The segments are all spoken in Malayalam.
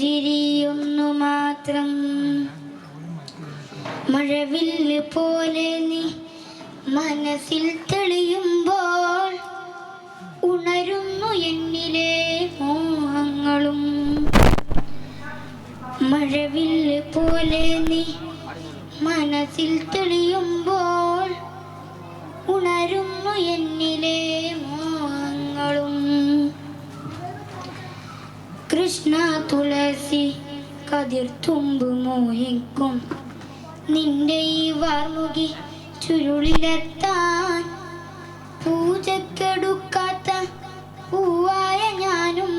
പുഞ്ചിരിയൊന്നു മാത്രം. മഴവില്ല് പോലെ നീ മനസ്സിൽ തെളിയുമ്പോൾ ഉണരുന്നു എന്നിലെ മോഹങ്ങളും. മഴവില്ല് പോലെ നീ മനസ്സിൽ തെളിയുമ്പോൾ ഉണരുന്നു എന്നിലെ മോഹങ്ങളും. കൃഷ്ണ തുളസി കതിർത്തുമ്പ് മോഹിക്കും നിന്റെ ഈ വാർമുകി ചുരുളിലെത്താൻ. പൂജക്കെടുക്കാത്ത പൂവായ ഞാനും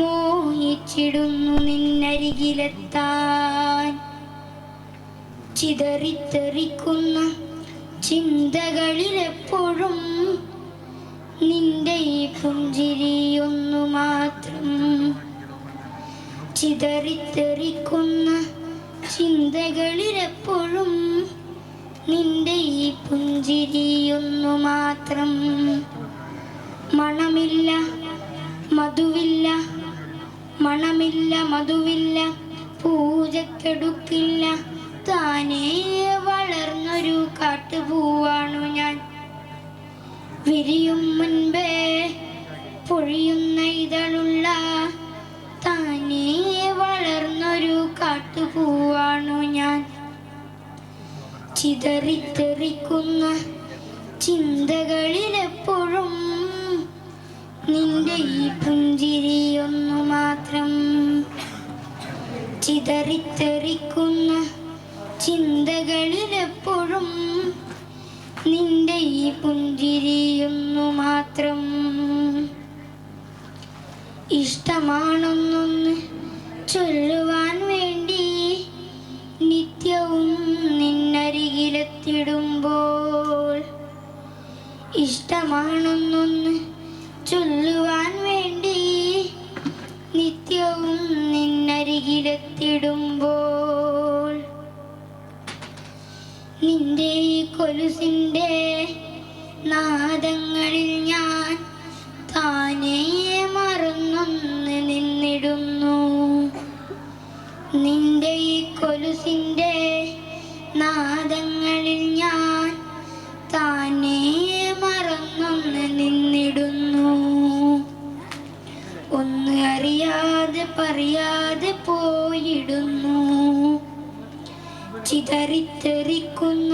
മോഹിച്ചിടുന്നു നിന്നരികിലെത്താൻ. ചിതറിത്തെറിക്കുന്ന ചിന്തകളിലെപ്പോഴും നിന്റെ ഈ പുഞ്ചിരിയൊന്നു മാത്രം. ചിതറിത്തെറിക്കുന്ന ചിന്തകളിലെപ്പോഴും നിന്റെ ഈ പുഞ്ചിരിയൊന്നു മാത്രം. മണമില്ല മധുവില്ല, മണമില്ല മധുവില്ല, പൂജക്കെടുക്കില്ല, താനേ വളർന്നൊരു കാട്ടുപൂവാണു ഞാൻ. വിരിയും മുൻപേ പൊഴിയുന്ന ഇതളുള്ള താനേ വളർന്നൊരു കാട്ടുപൂവാണു ഞാൻ. ചിതറിത്തെറിക്കുന്ന ചിന്തകളിലെപ്പോഴും നിന്റെ ഈ പുഞ്ചിരിയൊന്നു മാത്രം. ചിതറിത്തെറിക്കുന്ന ചിന്തകളിലെപ്പോഴും നിന്റെ ഈ പുഞ്ചിരിയൊന്നു മാത്രം. ഇഷ്ടമാണെന്നൊന്ന് ചൊല്ലുവാൻ വേണ്ടി നിത്യവും നിന്നരികിലെത്തിടുമ്പോൾ. ഇഷ്ടമാണെന്നൊന്ന് ചൊല്ലുവാൻ വേണ്ടി നിത്യവും നിന്നരികിലെത്തിടുമ്പോൾ. നിന്റെ ഈ കൊലുസിൻ്റെ നാദങ്ങളിൽ ഞാൻ താനേ മറന്നൊന്ന് നിന്നിടുന്നു. നിന്റെ ഈ കൊലുസിൻ്റെ നാദങ്ങളിൽ ഞാൻ താനേ മറന്നൊന്ന് നിന്നിടുന്നു. ഒന്ന് അറിയാതെ പറയാതെ പോയിടുന്നു. ചിതറിത്തെറിക്കുന്ന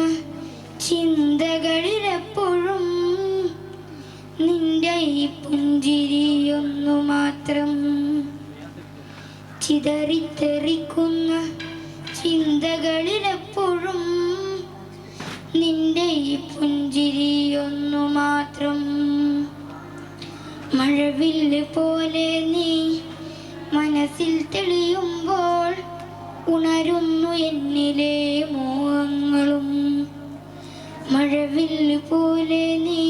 ചിന്തകളിലെപ്പോഴും നിന്റെ ഈ പുഞ്ചിരിയൊന്നു മാത്രം. ചിതറിത്തെറിക്കുന്ന ചിന്തകളിലെപ്പോഴും നിന്റെ ഈ പുഞ്ചിരിയൊന്നു മാത്രം. മഴവില്ല് പോലെ നീ മനസ്സിൽ തെളിയുമ്പോൾ ഉണരുന്നു എന്നിലെ മോഹങ്ങളും. മഴവില്ല് പോലെ നീ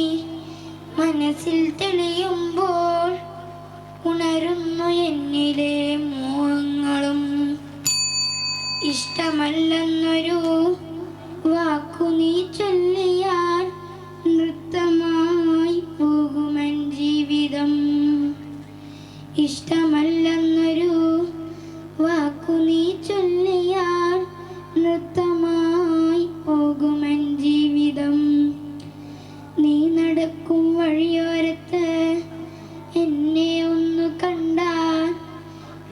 മനസ്സിൽ തെളിയുമ്പോൾ ഉണരുന്നു എന്നിലെ മോഹങ്ങളും. ഇഷ്ടമല്ലെന്നൊരു വാക്കു നീ ചൊല്ലിയാൽ നൃത്തമായി പോകുമെൻ ജീവിതം. ഇഷ്ടമല്ലെന്നൊരു വാക്കു നീ ചൊല്ലിയാൽ നൃത്തമായി പോകുമെൻ ജീവിതം. നീ നടക്കും വഴിയോരത്ത് എന്നെ ഒന്ന് കണ്ടാൽ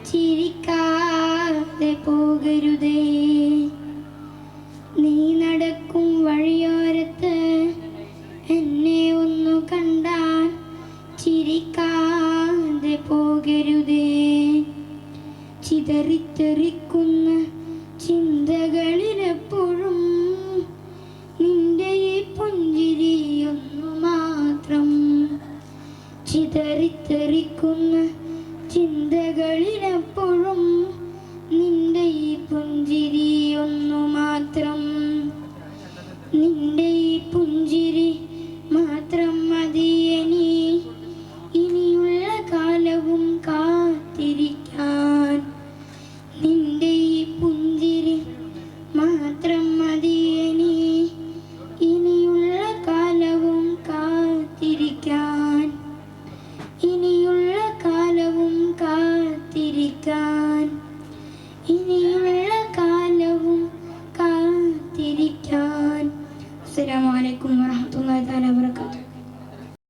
ചിരിക്കാതെ പോകരുതേ. നീ നടക്കും വഴിയോരത്ത് എന്നെ ഒന്നു കണ്ടാൽ ചിരിക്കാതെ പോകരുതേ. ചിതറിത്തെറിക്കുന്ന ചിന്തകളിലെപ്പോഴും നിന്റെ ഈ പുഞ്ചിരിയൊന്നു മാത്രം. ചിതറിത്തെറിക്കുന്ന ചിന്തകളിലെപ്പോഴും നിന്റെ ഈ പുഞ്ചിരിയൊന്നു മാത്രം. നിന്റെ ഈ പുഞ്ചിരി മാത്രം മതി ഇനിയുള്ള കാലവും കാത്തിരിക്കാൻ. നിന്റെ ഈ പുഞ്ചിരി മാത്രം മതി ഇനിയുള്ള കാലവും കാത്തിരിക്കാൻ. ഇനിയുള്ള കാലവും കാത്തിരിക്കാൻ. ഇനിയുള്ള കാലവും കാത്തിരിക്കാൻ. അസ്സലാമു അലൈക്കും വറഹ്മത്തുള്ളാഹി തആല വബറകാതുഹു.